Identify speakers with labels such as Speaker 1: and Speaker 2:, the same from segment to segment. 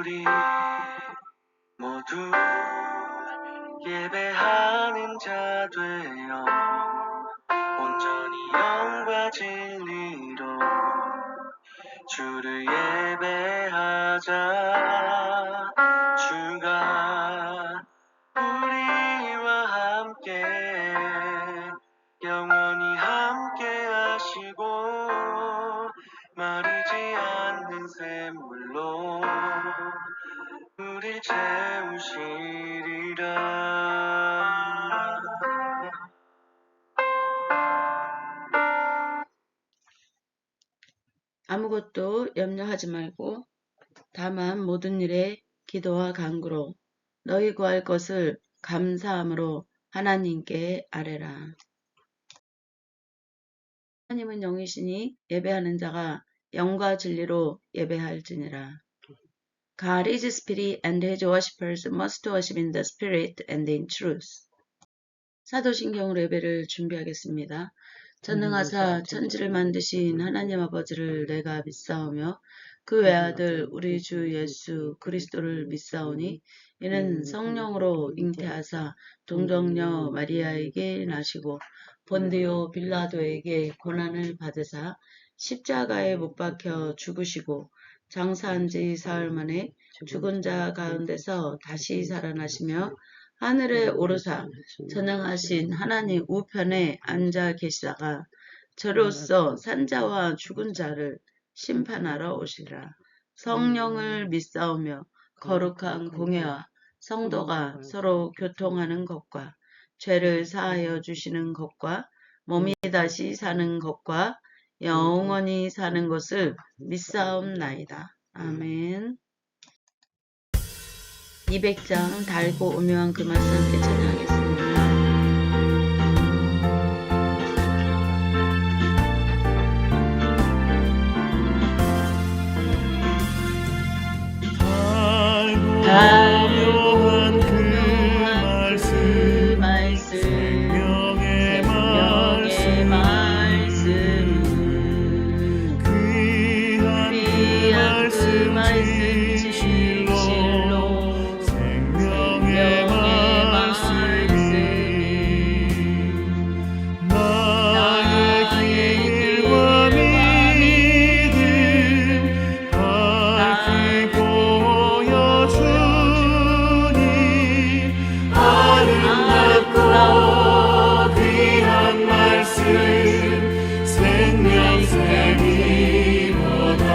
Speaker 1: 우리 모두 예배하는 자 되어 온전히 영과 진리로 주를 예배하자. 주가 우리와 함께 영원히 함께 하시고 마르지 않는 샘물로 우릴 채우시리라.
Speaker 2: 아무것도 염려하지 말고 다만 모든 일에 기도와 간구로 너희 구할 것을 감사함으로 하나님께 아뢰라. 하나님은 영이시니 예배하는 자가 영과 진리로 예배할지니라. God is spirit and his worshippers must worship in the spirit and in truth. 사도신경으로 예배를 준비하겠습니다. 전능하사 천지를 만드신 하나님 아버지를 내가 믿사오며 그 외아들 우리 주 예수 그리스도를 믿사오니 이는 성령으로 잉태하사 동정녀 마리아에게 나시고 본디오 빌라도에게 고난을 받으사 십자가에 못 박혀 죽으시고 장사한 지 사흘 만에 죽은 자 가운데서 다시 살아나시며 하늘에 오르사 전능하신 하나님 우편에 앉아 계시다가 저로서 산자와 죽은 자를 심판하러 오시리라. 성령을 믿사오며 거룩한 공회와 성도가 서로 교통하는 것과 죄를 사하여 주시는 것과 몸이 다시 사는 것과 영원히 사는 것을 믿사옵나이다. 아멘. 200장 달고 오묘한 그 말씀 함께 찬양하겠습니다. 달고 오묘한 그 말씀 생명의 말씀은 귀한 그 말씀 진실로 생명샘이로다.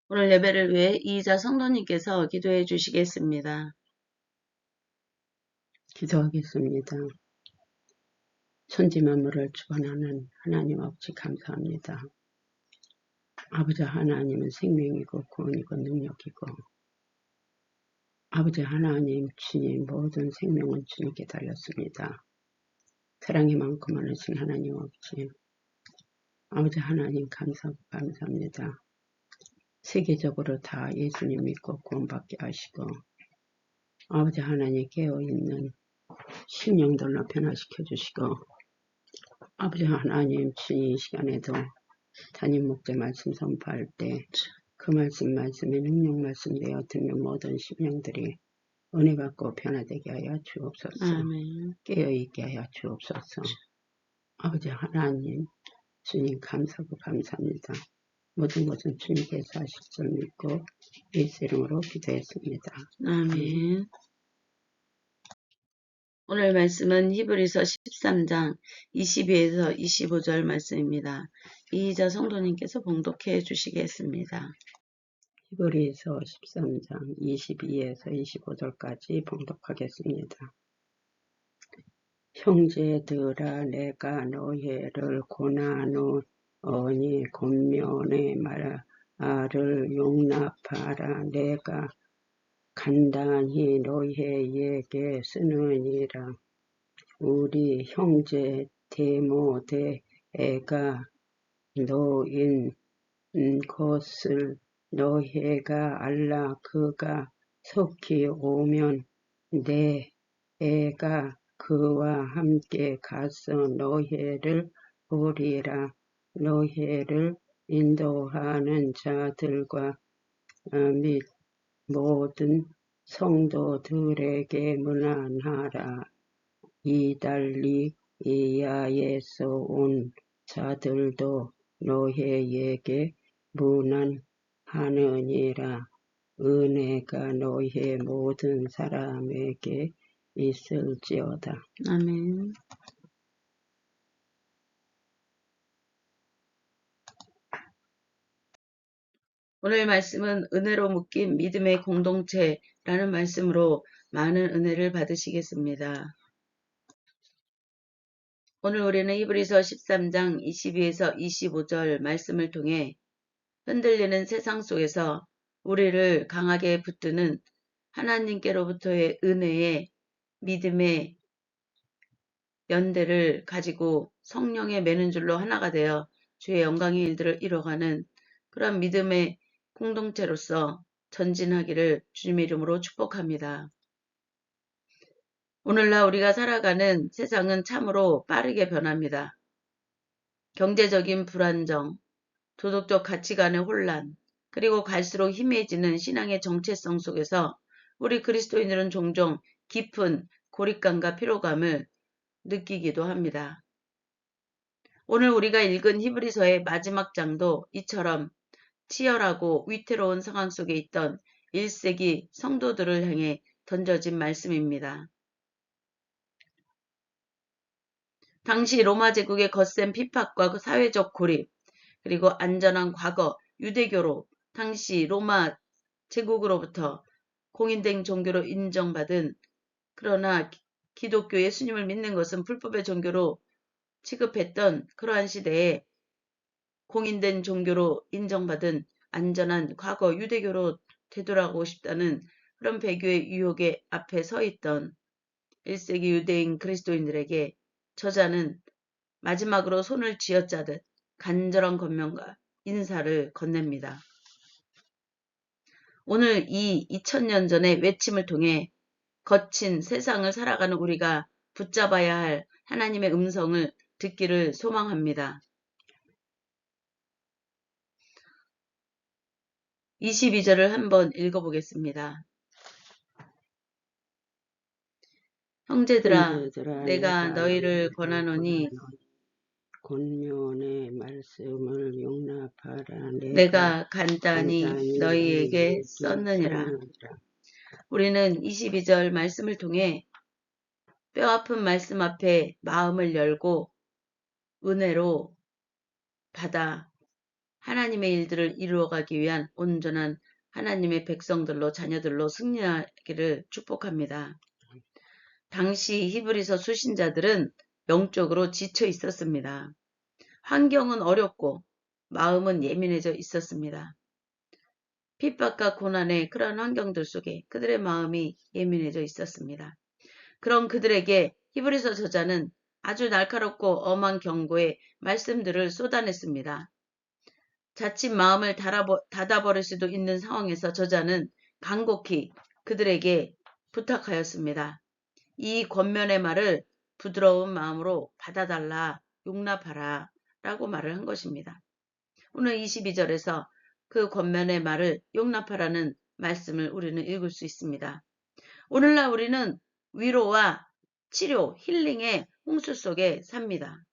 Speaker 2: 오늘 예배를 위해 이희자 성도님께서 기도해 주시겠습니다.
Speaker 3: 기도하겠습니다. 천지만물을 주관하는 하나님 아버지 감사합니다. 아버지 하나님은 생명이고 구원이고 능력이고 아버지 하나님 주님 모든 생명은 주님께 달렸습니다. 사랑이 많고 많으신 하나님 아버지 하나님 감사합니다. 세계적으로 다 예수님 믿고 구원받게 하시고 아버지 하나님 깨어있는 심령들로 변화시켜 주시고 아버지 하나님 주님 이 시간에도 담임 목자 말씀 선포할 때 그 말씀에 능력 말씀 되어 듣는 모든 심령들이 은혜 받고 변화되게 하여 주옵소서.
Speaker 2: 아멘.
Speaker 3: 깨어있게 하여 주옵소서. 아버지 하나님 주님 감사하고 감사합니다. 모든 것은 주님께서 하실 줄 믿고 예수 이름으로 기도했습니다.
Speaker 2: 아멘. 오늘 말씀은 히브리서 13장 22에서 25절 말씀입니다. 이희자 성도님께서 봉독해 주시겠습니다.
Speaker 3: 히브리서 13장 22에서 25절까지 봉독하겠습니다. 형제들아 내가 너희를 고난하노니 권면의 말을 용납하라. 내가 간단히 너희에게 쓰느니라. 우리 형제 디모데가 너인 것을 너희가 알라. 그가 속히 오면 내가 그와 함께 가서 너희를 보리라. 너희를 인도하는 자들과 및 모든 성도들에게 문안하라. 이달리아에서 온 자들도 너희에게 문안하느니라. 은혜가 너희 모든 사람에게 있을지어다.
Speaker 2: 아멘. 오늘 말씀은 은혜로 묶인 믿음의 공동체라는 말씀으로 많은 은혜를 받으시겠습니다. 오늘 우리는 히브리서 13장 22에서 25절 말씀을 통해 흔들리는 세상 속에서 우리를 강하게 붙드는 하나님께로부터의 은혜의 믿음의 연대를 가지고 성령의 매는 줄로 하나가 되어 주의 영광의 일들을 이뤄가는 그런 믿음의 공동체로서 전진하기를 주님의 이름으로 축복합니다. 오늘날 우리가 살아가는 세상은 참으로 빠르게 변합니다. 경제적인 불안정, 도덕적 가치관의 혼란, 그리고 갈수록 희미해지는 신앙의 정체성 속에서 우리 그리스도인들은 종종 깊은 고립감과 피로감을 느끼기도 합니다. 오늘 우리가 읽은 히브리서의 마지막 장도 이처럼 치열하고 위태로운 상황 속에 있던 1세기 성도들을 향해 던져진 말씀입니다. 당시 로마 제국의 거센 핍박과 그 사회적 고립, 그리고 안전한 과거, 유대교로 당시 로마 제국으로부터 공인된 종교로 인정받은 그러나 기독교 예수님을 믿는 것은 불법의 종교로 취급했던 그러한 시대에 공인된 종교로 인정받은 안전한 과거 유대교로 되돌아가고 싶다는 그런 배교의 유혹에 앞에 서 있던 1세기 유대인 그리스도인들에게 저자는 마지막으로 손을 쥐어짜듯 간절한 권면과 인사를 건넵니다. 오늘 이 2000년 전의 외침을 통해 거친 세상을 살아가는 우리가 붙잡아야 할 하나님의 음성을 듣기를 소망합니다. 22절을 한번 읽어보겠습니다. 형제들아, 내가 너희를 권하노니
Speaker 3: 권면의 말씀을 용납하라.
Speaker 2: 내가 간단히 너희에게 썼느니라. 우리는 22절 말씀을 통해 뼈아픈 말씀 앞에 마음을 열고 은혜로 받아 하나님의 일들을 이루어가기 위한 온전한 하나님의 백성들로 자녀들로 승리하기를 축복합니다. 당시 히브리서 수신자들은 영적으로 지쳐 있었습니다. 환경은 어렵고 마음은 예민해져 있었습니다. 핍박과 고난의 그런 환경들 속에 그들의 마음이 예민해져 있었습니다. 그런 그들에게 히브리서 저자는 아주 날카롭고 엄한 경고의 말씀들을 쏟아냈습니다. 자칫 마음을 닫아버릴 수도 있는 상황에서 저자는 간곡히 그들에게 부탁하였습니다. 이 권면의 말을 부드러운 마음으로 받아달라, 용납하라 라고 말을 한 것입니다. 오늘 22절에서 그 권면의 말을 용납하라는 말씀을 우리는 읽을 수 있습니다. 오늘날 우리는 위로와 치료, 힐링의 홍수 속에 삽니다.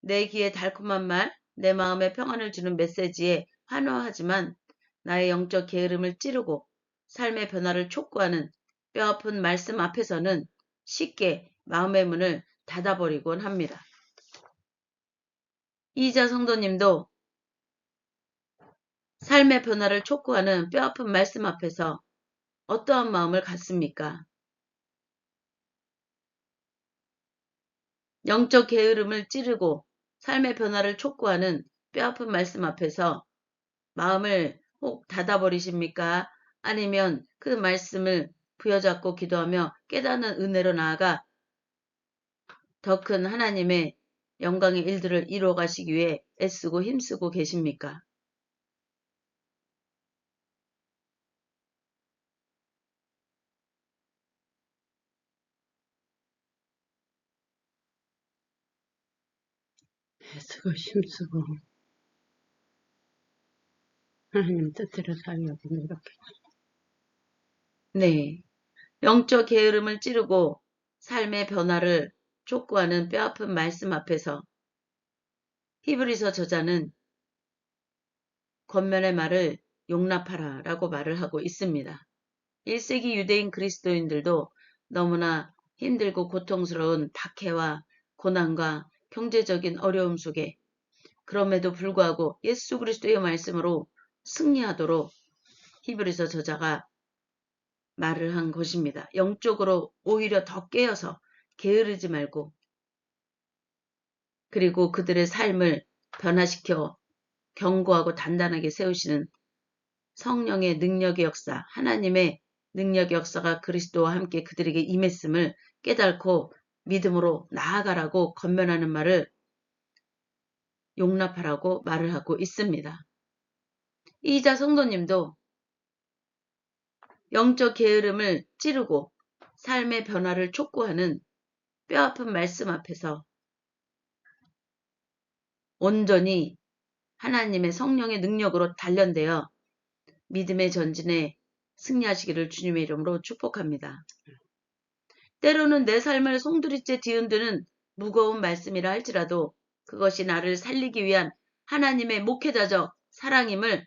Speaker 2: 내 귀에 달콤한 말, 내 마음에 평안을 주는 메시지에 환호하지만 나의 영적 게으름을 찌르고 삶의 변화를 촉구하는 뼈아픈 말씀 앞에서는 쉽게 마음의 문을 닫아버리곤 합니다. 이자 성도님도 삶의 변화를 촉구하는 뼈아픈 말씀 앞에서 어떠한 마음을 갖습니까? 영적 게으름을 찌르고 삶의 변화를 촉구하는 뼈아픈 말씀 앞에서 마음을 혹 닫아버리십니까? 아니면 그 말씀을 부여잡고 기도하며 깨닫는 은혜로 나아가 더 큰 하나님의 영광의 일들을 이루어가시기 위해 애쓰고 힘쓰고 계십니까?
Speaker 3: 애쓰고 힘쓰고 하나님 뜻대로 살려고 노력해.
Speaker 2: 네. 영적 게으름을 찌르고 삶의 변화를 촉구하는 뼈아픈 말씀 앞에서 히브리서 저자는 권면의 말을 용납하라 라고 말을 하고 있습니다. 1세기 유대인 그리스도인들도 너무나 힘들고 고통스러운 박해와 고난과 경제적인 어려움 속에 그럼에도 불구하고 예수 그리스도의 말씀으로 승리하도록 히브리서 저자가 말을 한 것입니다. 영적으로 오히려 더 깨어서 게으르지 말고 그리고 그들의 삶을 변화시켜 견고하고 단단하게 세우시는 성령의 능력의 역사, 하나님의 능력의 역사가 그리스도와 함께 그들에게 임했음을 깨닫고 믿음으로 나아가라고 권면하는 말을 용납하라고 말을 하고 있습니다. 이자 성도님도 영적 게으름을 찌르고 삶의 변화를 촉구하는 뼈아픈 말씀 앞에서 온전히 하나님의 성령의 능력으로 단련되어 믿음의 전진에 승리하시기를 주님의 이름으로 축복합니다. 때로는 내 삶을 송두리째 뒤흔드는 무거운 말씀이라 할지라도 그것이 나를 살리기 위한 하나님의 목회자적 사랑임을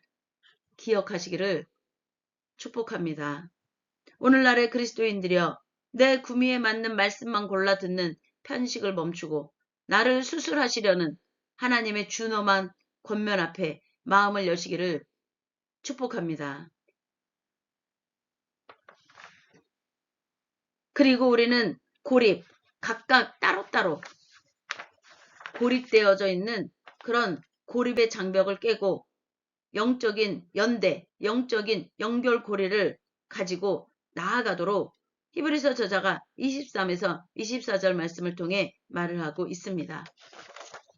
Speaker 2: 기억하시기를 축복합니다. 오늘날의 그리스도인들이여 내 구미에 맞는 말씀만 골라 듣는 편식을 멈추고 나를 수술하시려는 하나님의 준엄한 권면 앞에 마음을 여시기를 축복합니다. 그리고 우리는 고립, 각각 따로따로 고립되어져 있는 그런 고립의 장벽을 깨고 영적인 연대, 영적인 연결고리를 가지고 나아가도록 히브리서 저자가 23에서 24절 말씀을 통해 말을 하고 있습니다.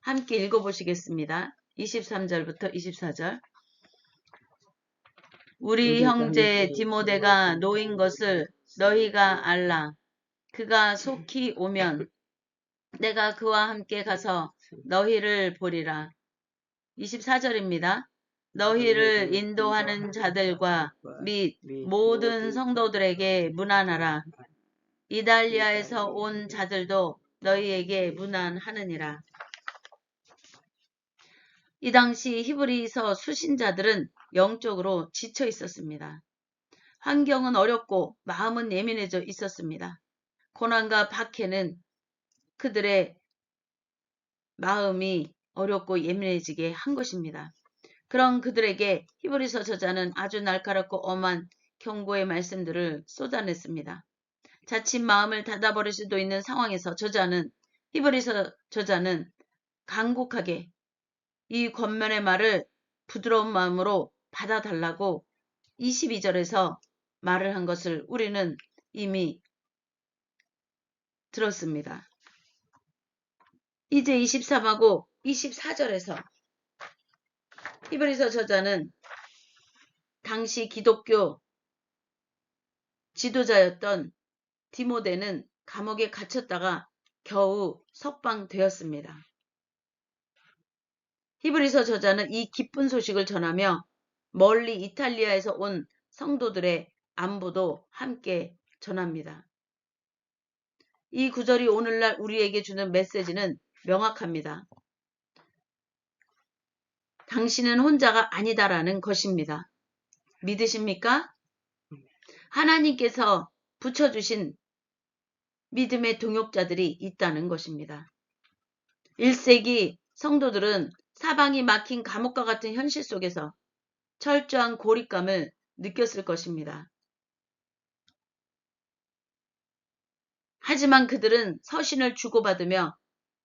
Speaker 2: 함께 읽어보시겠습니다. 23절부터 24절. 우리 형제 디모데가 놓인 것을 너희가 알라. 그가 속히 오면 내가 그와 함께 가서 너희를 보리라. 24절입니다. 너희를 인도하는 자들과 및 모든 성도들에게 문안하라. 이달리아에서 온 자들도 너희에게 문안하느니라. 이 당시 히브리서 수신자들은 영적으로 지쳐 있었습니다. 환경은 어렵고 마음은 예민해져 있었습니다. 고난과 박해는 그들의 마음이 어렵고 예민해지게 한 것입니다. 그런 그들에게 히브리서 저자는 아주 날카롭고 엄한 경고의 말씀들을 쏟아냈습니다. 자칫 마음을 닫아버릴 수도 있는 상황에서 히브리서 저자는 간곡하게 이 권면의 말을 부드러운 마음으로 받아달라고 22절에서 말을 한 것을 우리는 이미 들었습니다. 이제 23하고 24절에서 히브리서 저자는 당시 기독교 지도자였던 디모데는 감옥에 갇혔다가 겨우 석방되었습니다. 히브리서 저자는 이 기쁜 소식을 전하며 멀리 이탈리아에서 온 성도들의 안부도 함께 전합니다. 이 구절이 오늘날 우리에게 주는 메시지는 명확합니다. 당신은 혼자가 아니다라는 것입니다. 믿으십니까? 하나님께서 붙여주신 믿음의 동역자들이 있다는 것입니다. 1세기 성도들은 사방이 막힌 감옥과 같은 현실 속에서 철저한 고립감을 느꼈을 것입니다. 하지만 그들은 서신을 주고받으며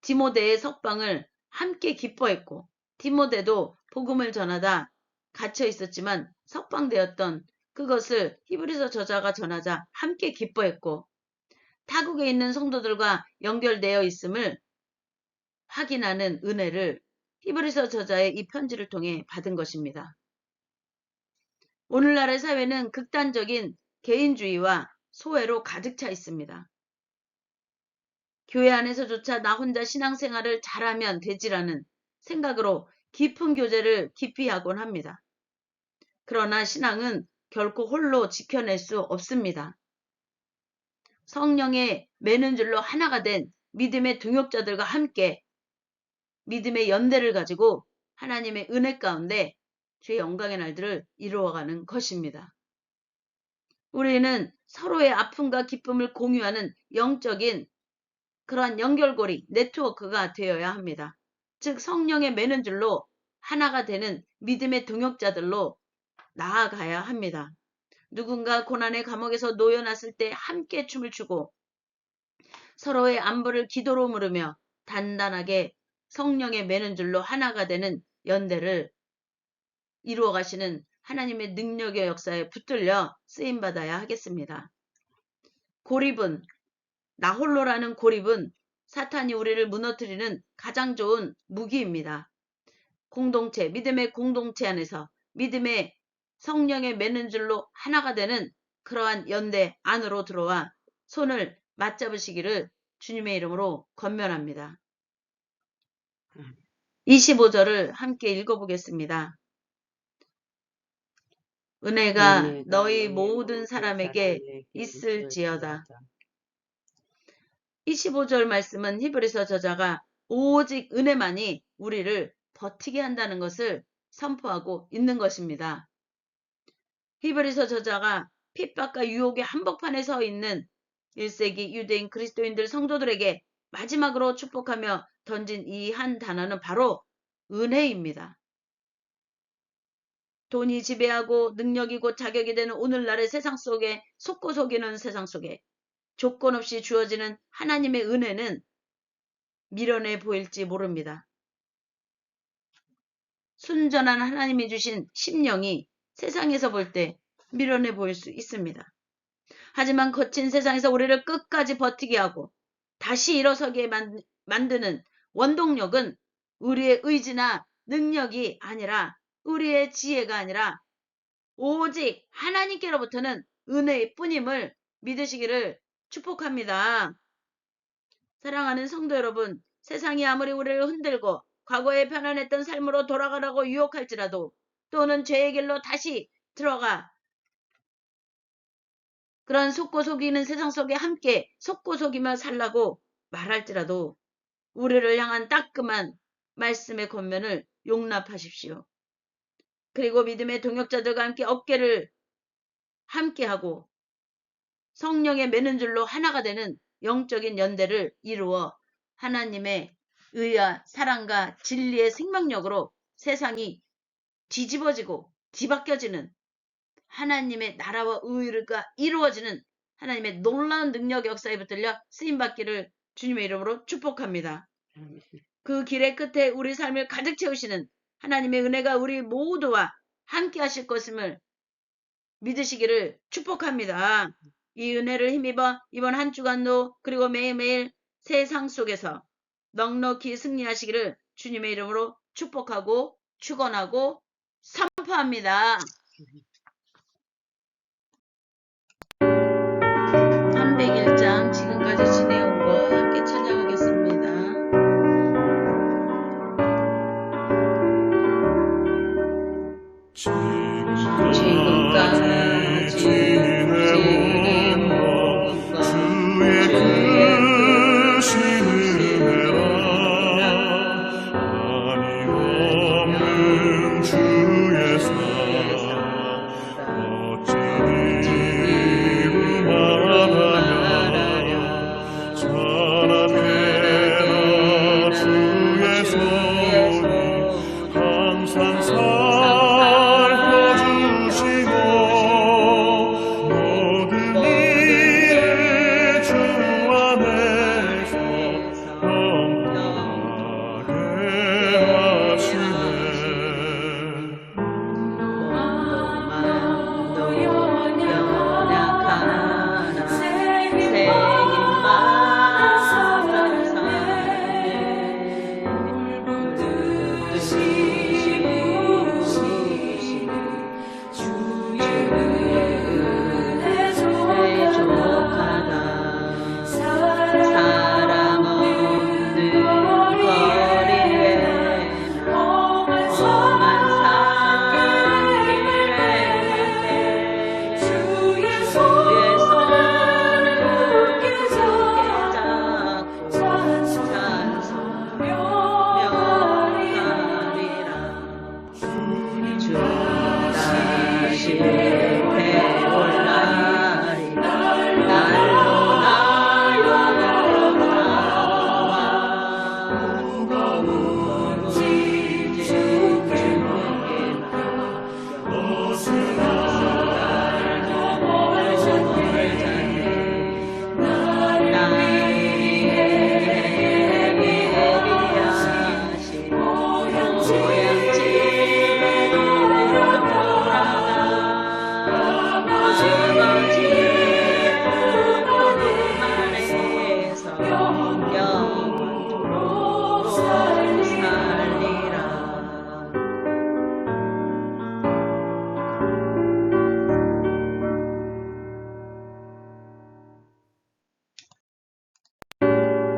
Speaker 2: 디모데의 석방을 함께 기뻐했고 디모데도 복음을 전하다 갇혀 있었지만 석방되었던 그것을 히브리서 저자가 전하자 함께 기뻐했고 타국에 있는 성도들과 연결되어 있음을 확인하는 은혜를 히브리서 저자의 이 편지를 통해 받은 것입니다. 오늘날의 사회는 극단적인 개인주의와 소외로 가득 차 있습니다. 교회 안에서조차 나 혼자 신앙생활을 잘하면 되지라는 생각으로 깊은 교제를 기피하곤 합니다. 그러나 신앙은 결코 홀로 지켜낼 수 없습니다. 성령의 매는 줄로 하나가 된 믿음의 동역자들과 함께 믿음의 연대를 가지고 하나님의 은혜 가운데 주의 영광의 날들을 이루어가는 것입니다. 우리는 서로의 아픔과 기쁨을 공유하는 영적인 그러한 연결고리, 네트워크가 되어야 합니다. 즉 성령의 매는 줄로 하나가 되는 믿음의 동역자들로 나아가야 합니다. 누군가 고난의 감옥에서 놓여놨을 때 함께 춤을 추고 서로의 안부를 기도로 물으며 단단하게 성령의 매는 줄로 하나가 되는 연대를 이루어 가시는 하나님의 능력의 역사에 붙들려 쓰임받아야 하겠습니다. 고립은 나홀로라는 고립은 사탄이 우리를 무너뜨리는 가장 좋은 무기입니다. 공동체, 믿음의 공동체 안에서 믿음의 성령의 매는 줄로 하나가 되는 그러한 연대 안으로 들어와 손을 맞잡으시기를 주님의 이름으로 권면합니다. 25절을 함께 읽어보겠습니다. 은혜가 너희 모든 사람에게 있을지어다. 25절 말씀은 히브리서 저자가 오직 은혜만이 우리를 버티게 한다는 것을 선포하고 있는 것입니다. 히브리서 저자가 핍박과 유혹의 한복판에 서 있는 1세기 유대인 그리스도인들 성도들에게 마지막으로 축복하며 던진 이 한 단어는 바로 은혜입니다. 돈이 지배하고 능력이 곧 자격이 되는 오늘날의 세상 속에 속고 속이는 세상 속에 조건 없이 주어지는 하나님의 은혜는 미련해 보일지 모릅니다. 순전한 하나님이 주신 심령이 세상에서 볼 때 미련해 보일 수 있습니다. 하지만 거친 세상에서 우리를 끝까지 버티게 하고 다시 일어서게 만드는 원동력은 우리의 의지나 능력이 아니라 우리의 지혜가 아니라 오직 하나님께로부터는 은혜의 뿐임을 믿으시기를 축복합니다. 사랑하는 성도 여러분, 세상이 아무리 우리를 흔들고 과거에 편안했던 삶으로 돌아가라고 유혹할지라도 또는 죄의 길로 다시 들어가 그런 속고 속이는 세상 속에 함께 속고 속이며 살라고 말할지라도 우리를 향한 따끔한 말씀의 권면을 용납하십시오. 그리고 믿음의 동역자들과 함께 어깨를 함께하고 성령의 매는 줄로 하나가 되는 영적인 연대를 이루어 하나님의 의와 사랑과 진리의 생명력으로 세상이 뒤집어지고 뒤바뀌어지는 하나님의 나라와 의가 이루어지는 하나님의 놀라운 능력 역사에 붙들려 쓰임받기를 주님의 이름으로 축복합니다. 그 길의 끝에 우리 삶을 가득 채우시는 하나님의 은혜가 우리 모두와 함께 하실 것임을 믿으시기를 축복합니다. 이 은혜를 힘입어 이번 한 주간도 그리고 매일매일 세상 속에서 넉넉히 승리하시기를 주님의 이름으로 축복하고 축원하고 선포합니다. 301장 지금까지 지내온 거 함께 찬양하겠습니다. 지금까지 지내온 것 주의 크신 은혜라 아니없는 주의 사랑 어찌 말하랴 전하되라 주의 손이 항상 살펴주시고 모든 일을 주 안에서 평안하게 하시네. 사랑 없는 거리에 험한 산길에 주의 손을 굳게 잡고 찬송하리라. 주 다시 배올라리 날로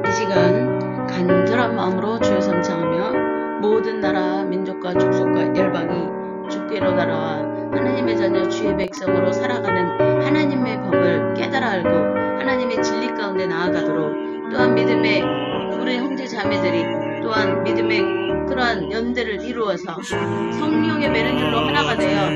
Speaker 2: 이 시간 간절한 마음으로 주의 성창하며 모든 나라 민족과 족속과 열방이 주께로 달아와 하나님의 자녀 주의 백성으로 살아가는 하나님의 법을 깨달아 알고 하나님의 진리 가운데 나아가도록 또한 믿음의 우리 형제 자매들이 또한 믿음의 그러한 연대를 이루어서 성령의 매는 줄로 하나가 되어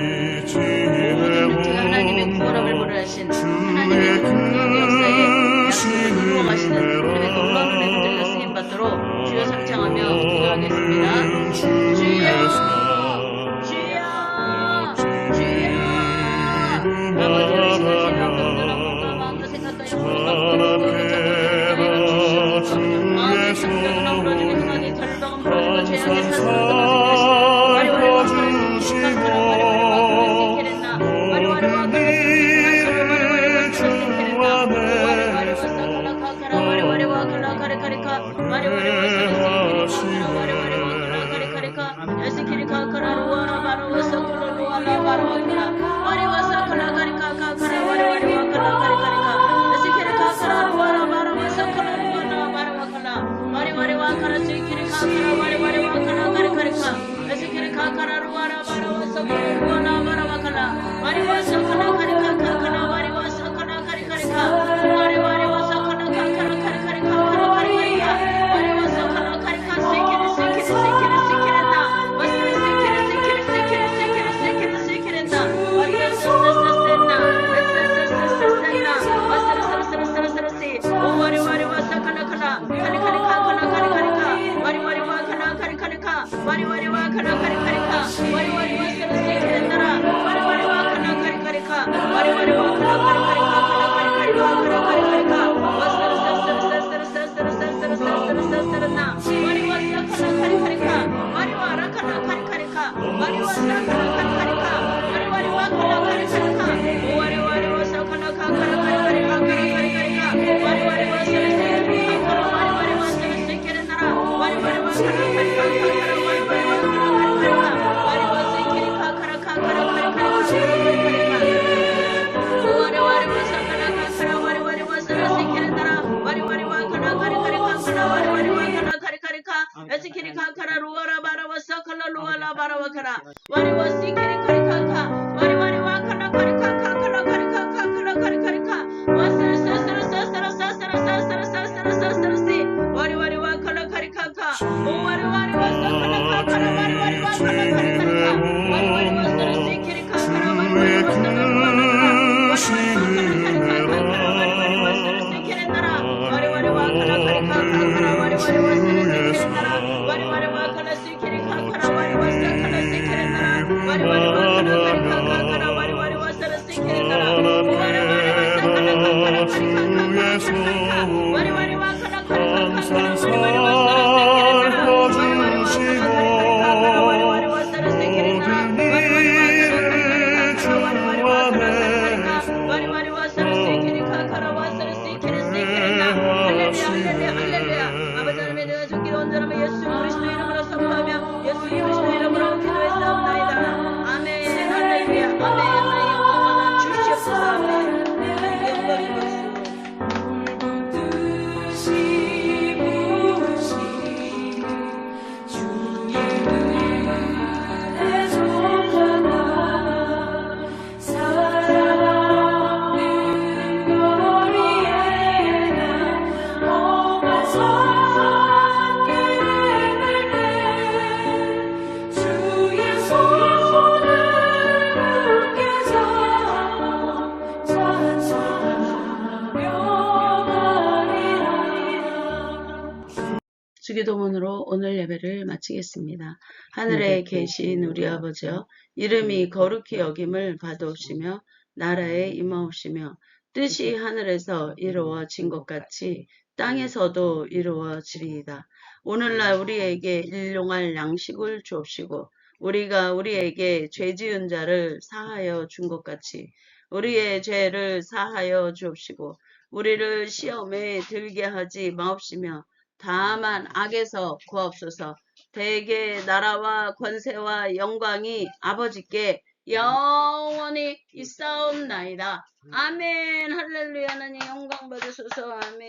Speaker 2: 모든 육체가 하나님의 구원함을 보내하신 하나님의 능력 역사에 약속을 이루어가시는 하나님의 놀라운 은혜 붙들려 쓰임받도록 주여 상창하며 기도하겠습니다. 주여 주여 주여 아버지의 신하시는 병들어 몸과 마음도 생각하여 마음의 창조는 아우러지게 하나니 절박은 풀어지고 죄악의 사슬은 카리카 에스키리카카라 루아라 바라와서 칼라 루아라 바라와카라 와리와시 키리카리카카 와리와리와 칼라 카리카카 칼라 카리카카 칼라 카리카리카 와스르스스르스스르스스르스스르스스르스스르스스르시 와리와리와 칼라 카리카카 오 와리와리와 칼라 카라 와리와리와 칼라 카리카리카 와리와리와 스르시 키리카카라 와리와리와 스르 주기도문으로 오늘 예배를 마치겠습니다. 하늘에 계신 우리 아버지여, 이름이 거룩히 여김을 받으옵시며 나라에 임하옵시며 뜻이 하늘에서 이루어진 것 같이 땅에서도 이루어지리이다. 오늘날 우리에게 일용할 양식을 주옵시고 우리가 우리에게 죄 지은 자를 사하여 준 것 같이 우리의 죄를 사하여 주옵시고 우리를 시험에 들게 하지 마옵시며 다만 악에서 구하옵소서. 대개 나라와 권세와 영광이 아버지께 영원히 있사옵나이다. 아멘. 할렐루야. 하나님 영광 받으소서. 아멘.